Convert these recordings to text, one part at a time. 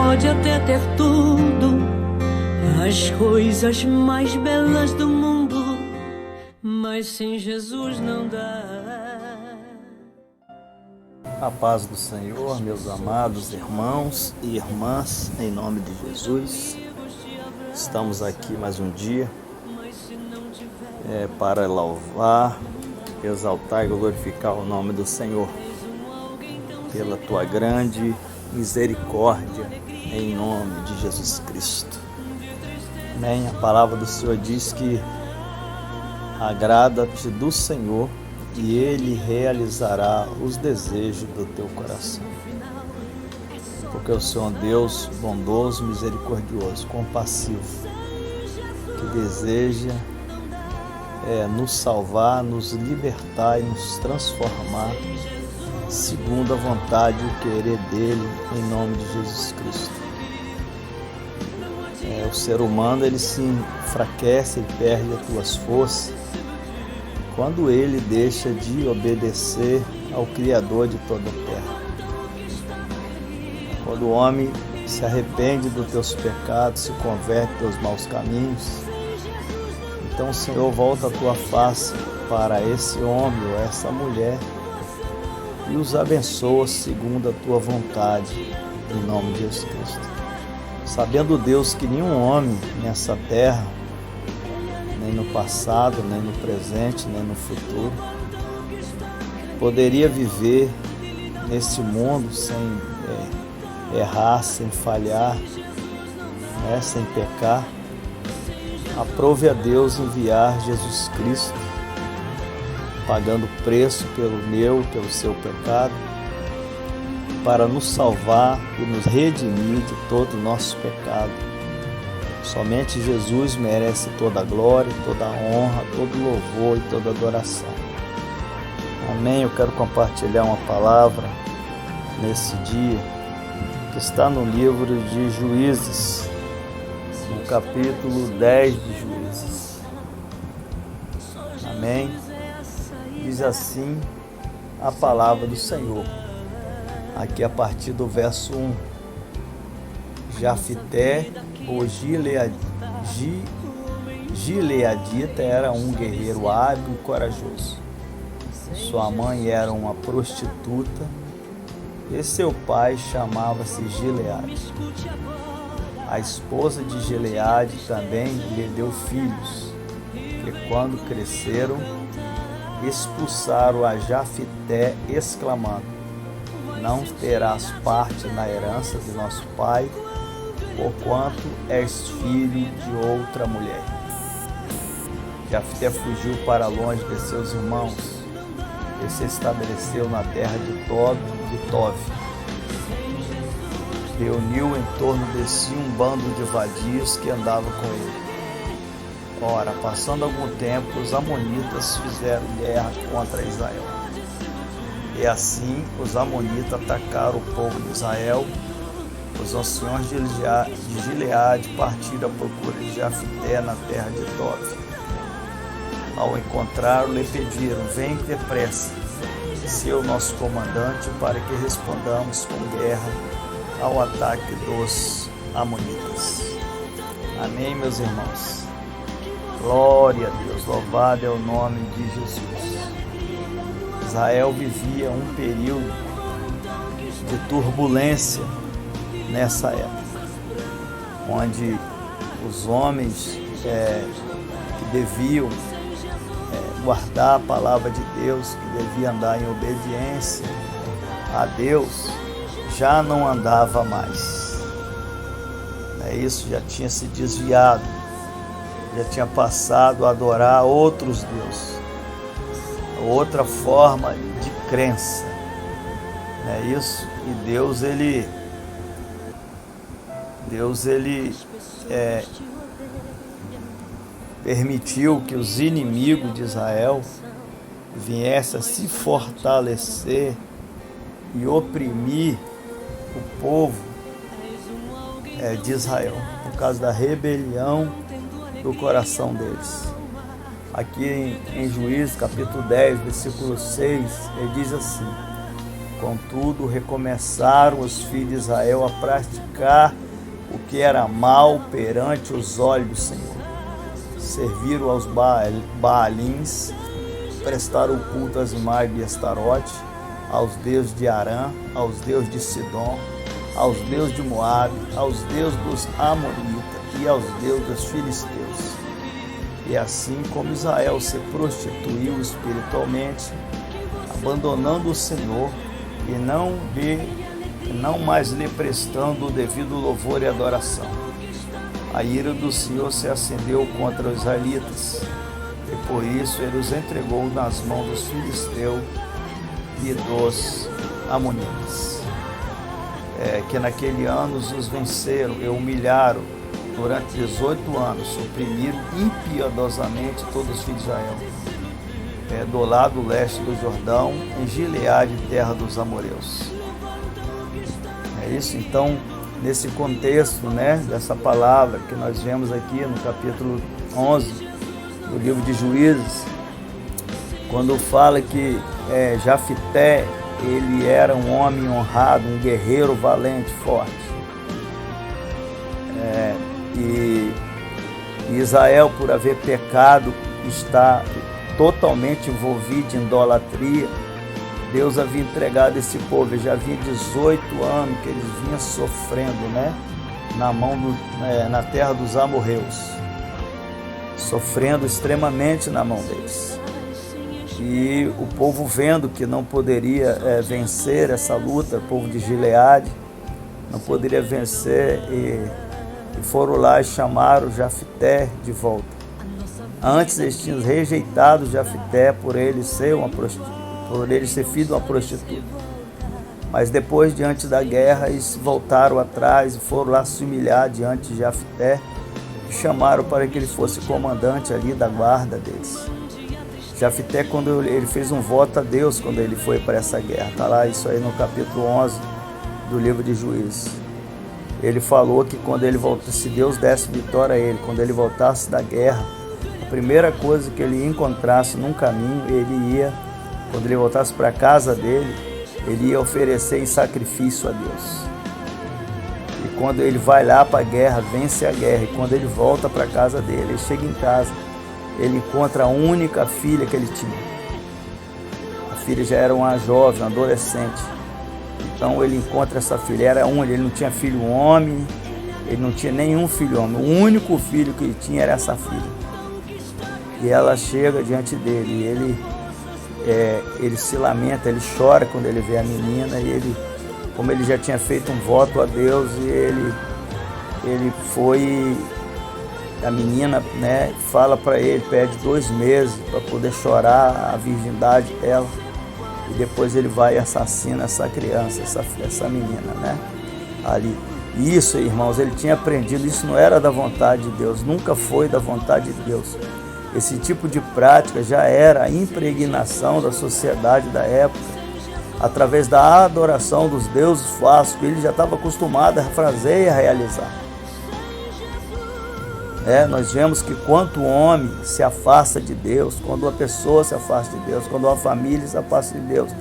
pode até ter tudo, as coisas mais belas do mundo, mas sem Jesus não dá. A paz do Senhor, meus amados irmãos e irmãs, em nome de Jesus. Estamos aqui mais um dia para louvar, exaltar e glorificar o nome do Senhor pela tua grande misericórdia, em nome de Jesus Cristo. Amém. A palavra do Senhor diz que agrada-te do Senhor e Ele realizará os desejos do teu coração. Porque o Senhor é um Deus bondoso, misericordioso, compassivo, que deseja nos salvar, nos libertar e nos transformar segundo a vontade e o querer dele, em nome de Jesus Cristo. O ser humano, ele se enfraquece, ele perde as suas forças quando ele deixa de obedecer ao Criador de toda a terra. Quando o homem se arrepende dos teus pecados, se converte dos maus caminhos, então o Senhor volta a tua face para esse homem ou essa mulher e os abençoa segundo a tua vontade, em nome de Jesus Cristo. Sabendo Deus que nenhum homem nessa terra, nem no passado, nem no presente, nem no futuro, poderia viver nesse mundo sem errar, sem falhar, sem pecar. Aprove a Deus enviar Jesus Cristo, pagando preço pelo meu, pelo seu pecado, para nos salvar e nos redimir de todo o nosso pecado. Somente Jesus merece toda a glória, toda a honra, todo o louvor e toda a adoração. Amém. Eu quero compartilhar uma palavra nesse dia que está no livro de Juízes, no capítulo 10 de Juízes. Amém. Diz assim a palavra do Senhor, aqui a partir do verso 1. Jafté, o gileadita, era um guerreiro hábil e corajoso. Sua mãe era uma prostituta e seu pai chamava-se Gileade. A esposa de Gileade também lhe deu filhos, que quando cresceram, expulsaram a Jafté, exclamando: não terás parte na herança de nosso pai, porquanto és filho de outra mulher. Jafté fugiu para longe de seus irmãos e se estabeleceu na terra de Tov. Reuniu em torno de si um bando de vadios que andava com ele. Ora, passando algum tempo, os amonitas fizeram guerra contra Israel. E assim os amonitas atacaram o povo de Israel. Os anciões de Gileade partiram à procura de Jafté na terra de Tov. Ao encontrá-lo, lhe pediram: vem depressa, ser o nosso comandante, para que respondamos com guerra ao ataque dos amonitas. Amém, meus irmãos? Glória a Deus, louvado é o nome de Jesus. Israel vivia um período de turbulência nessa época, onde os homens que deviam guardar a palavra de Deus, que deviam andar em obediência a Deus, já não andava mais. Isso já tinha se desviado, já tinha passado a adorar outros deuses, outra forma de crença. Isso? E Deus ele permitiu que os inimigos de Israel viessem a se fortalecer e oprimir o povo de Israel, por causa da rebelião do coração deles. Aqui em Juízes, capítulo 10, versículo 6, ele diz assim: Contudo, recomeçaram os filhos de Israel a praticar o que era mal perante os olhos do Senhor. Serviram aos Baalins, prestaram culto às imagens de Astarote, aos deuses de Arã, aos deuses de Sidom, aos deuses de Moabe, aos deuses dos Amonitas e aos deuses dos Filisteus. E assim como Israel se prostituiu espiritualmente, abandonando o Senhor e não mais lhe prestando o devido louvor e adoração. A ira do Senhor se acendeu contra os israelitas, e por isso ele os entregou nas mãos dos filisteus e dos amonitas, que naquele ano os venceram e humilharam durante 18 anos, suprimiram impiedosamente todos os filhos de Israel, do lado leste do Jordão, em Gileade, terra dos amorreus. É isso, então, nesse contexto, dessa palavra que nós vemos aqui no capítulo 11 do livro de Juízes, quando fala que Jafté, ele era um homem honrado, um guerreiro valente, forte. E Israel, por haver pecado, está totalmente envolvido em idolatria. Deus havia entregado esse povo, já havia 18 anos que eles vinham sofrendo, na terra dos amorreus, sofrendo extremamente na mão deles. E o povo, vendo que não poderia vencer essa luta, o povo de Gileade não poderia vencer, e foram lá e chamaram Jafté de volta. Antes eles tinham rejeitado Jafté por ele ser filho de uma prostituta. Mas depois, diante da guerra, eles voltaram atrás e foram lá se humilhar diante de Jafté e chamaram para que ele fosse comandante ali da guarda deles. Jafté, quando ele fez um voto a Deus quando ele foi para essa guerra, está lá isso aí no capítulo 11 do livro de Juízes. Ele falou que quando ele voltasse, se Deus desse vitória a ele, quando ele voltasse da guerra, a primeira coisa que ele encontrasse num caminho, quando ele voltasse para a casa dele, ele ia oferecer em sacrifício a Deus. E quando ele vai lá para a guerra, vence a guerra, e quando ele volta para a casa dele, ele chega em casa, ele encontra a única filha que ele tinha. A filha já era uma jovem, uma adolescente. Então ele encontra essa filha, ele não tinha filho homem, ele não tinha nenhum filho homem, o único filho que ele tinha era essa filha. E ela chega diante dele, e ele se lamenta, ele chora quando ele vê a menina, e como ele já tinha feito um voto a Deus, e ele foi, a menina fala para ele, pede 2 meses para poder chorar a virgindade dela, e depois ele vai e assassina essa criança, essa menina, ali. Isso, irmãos, ele tinha aprendido, isso não era da vontade de Deus, nunca foi da vontade de Deus. Esse tipo de prática já era a impregnação da sociedade da época, através da adoração dos deuses falsos, que ele já estava acostumado a fazer e a realizar. Nós vemos que quando o homem se afasta de Deus, quando uma pessoa se afasta de Deus, quando uma família se afasta de Deus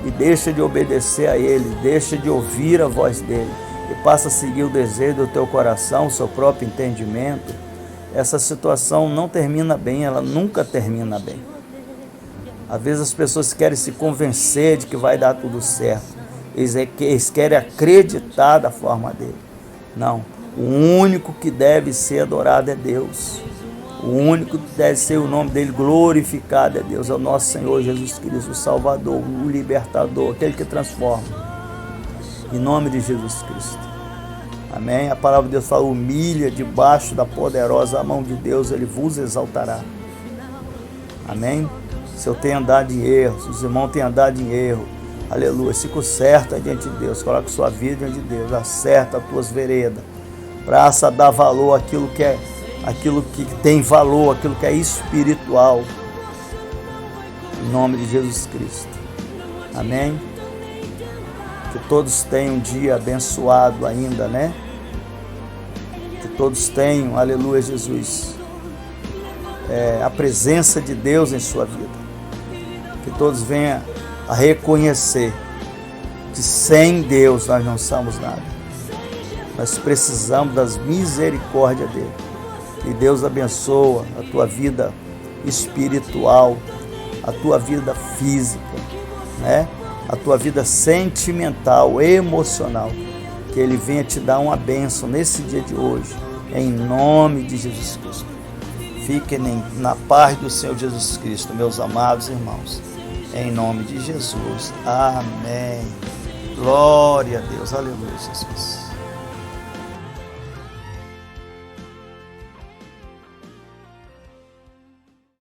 e deixa de obedecer a Ele, deixa de ouvir a voz dEle e passa a seguir o desejo do teu coração, o seu próprio entendimento, essa situação não termina bem, ela nunca termina bem. Às vezes as pessoas querem se convencer de que vai dar tudo certo, eles querem acreditar da forma dele. Não. O único que deve ser adorado é Deus. O único que deve ser o nome dele glorificado é Deus. É o nosso Senhor Jesus Cristo, o Salvador, o Libertador, aquele que transforma. Em nome de Jesus Cristo. Amém? A palavra de Deus fala, humilha debaixo da poderosa mão de Deus, ele vos exaltará. Amém? Se eu tenho andado em erro, se os irmãos têm andado em erro, aleluia, fica certo diante de Deus, coloca sua vida diante de Deus, acerta as tuas veredas. Praça a dar valor àquilo que tem valor, aquilo que é espiritual. Em nome de Jesus Cristo. Amém? Que todos tenham um dia abençoado ainda, Que todos tenham, aleluia, Jesus, a presença de Deus em sua vida. Que todos venham a reconhecer que sem Deus nós não somos nada. Nós precisamos das misericórdias dele. Que Deus abençoa a tua vida espiritual, a tua vida física, né? A tua vida sentimental, emocional. Que Ele venha te dar uma bênção nesse dia de hoje, em nome de Jesus Cristo. Fiquem na paz do Senhor Jesus Cristo, meus amados irmãos. Em nome de Jesus. Amém. Glória a Deus. Aleluia, Jesus.